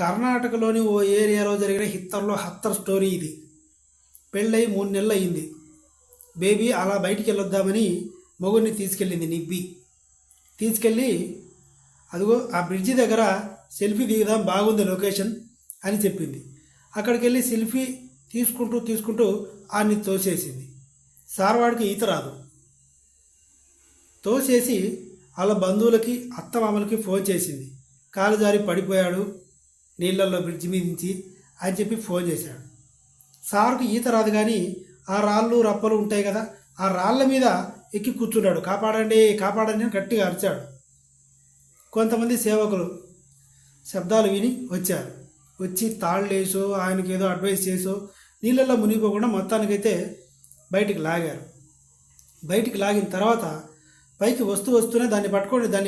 కర్ణాటకలోని ఓ ఏరియాలో జరిగిన హిత్తర్లో హత్తర్ స్టోరీ ఇది. పెళ్ళై 3 నెలలు అయింది. బేబీ అలా బయటికి వెళ్ళొద్దామని మొగుడిని తీసుకెళ్ళింది నిబ్బి. తీసుకెళ్ళి అదిగో ఆ బ్రిడ్జి దగ్గర సెల్ఫీ దిగుదాం, బాగుంది లొకేషన్ అని చెప్పింది. అక్కడికి వెళ్ళి సెల్ఫీ తీసుకుంటూ ఆన్ని తోసేసింది. సార్వాడికి ఈత రాదు. తోసేసి వాళ్ళ బంధువులకి అత్తమామలకి ఫోన్ చేసింది. కాలు జారి పడిపోయాడు నీళ్ళల్లో బ్రిడ్జి మీద నుంచి అని చెప్పి ఫోన్ చేశాడు. సార్కు ఈత రాదు, కానీ ఆ రాళ్ళు రప్పలు ఉంటాయి కదా, ఆ రాళ్ళ మీద ఎక్కి కూర్చున్నాడు. కాపాడండి కాపాడండి అని గట్టిగా అరిచాడు. కొంతమంది సేవకులు శబ్దాలు విని వచ్చారు. వచ్చి తాళ్ళు వేసో ఆయనకి ఏదో అడ్వైస్ చేసో నీళ్ళల్లో మునిగిపోకుండా మొత్తానికైతే బయటికి లాగారు. బయటికి లాగిన తర్వాత పైకి వస్తూనే దాన్ని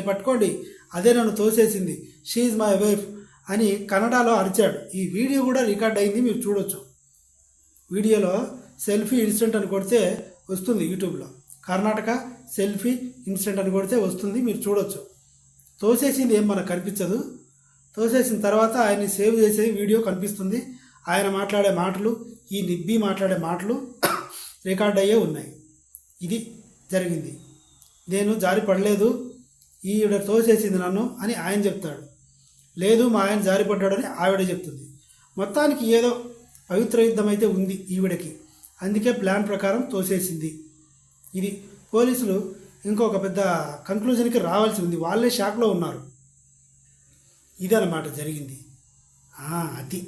పట్టుకోండి, అదే నన్ను తోసేసింది, షీ ఈజ్ మై వైఫ్ అని కన్నడలో అరిచాడు. ఈ వీడియో కూడా రికార్డ్ అయింది, మీరు చూడొచ్చు. వీడియోలో సెల్ఫీ ఇన్సిడెంట్ అని కొడితే వస్తుంది యూట్యూబ్లో. కర్ణాటక సెల్ఫీ ఇన్సిడెంట్ అని కొడితే వస్తుంది, మీరు చూడొచ్చు. తోసేసింది ఏం మనకు కనిపించదు. తోసేసిన తర్వాత ఆయన్ని సేవ్ చేసే వీడియో కనిపిస్తుంది. ఆయన మాట్లాడే మాటలు, ఈ నిబ్బి మాట్లాడే మాటలు రికార్డ్ అయ్యే ఉన్నాయి. ఇది జరిగింది. నేను జారి పడలేదు, ఈవిడ తోసేసింది నన్ను అని ఆయన చెప్తాడు. లేదు, మా ఆయన జారిపడ్డాడని ఆవిడ చెప్తుంది. మొత్తానికి ఏదో పవిత్ర యుద్ధం అయితే ఉంది ఈవిడకి, అందుకే ప్లాన్ ప్రకారం తోసేసింది. ఇది పోలీసులు ఇంకొక పెద్ద కంక్లూజన్కి రావాల్సి ఉంది. వాళ్ళే షాక్లో ఉన్నారు. ఇదన్నమాట జరిగింది. అది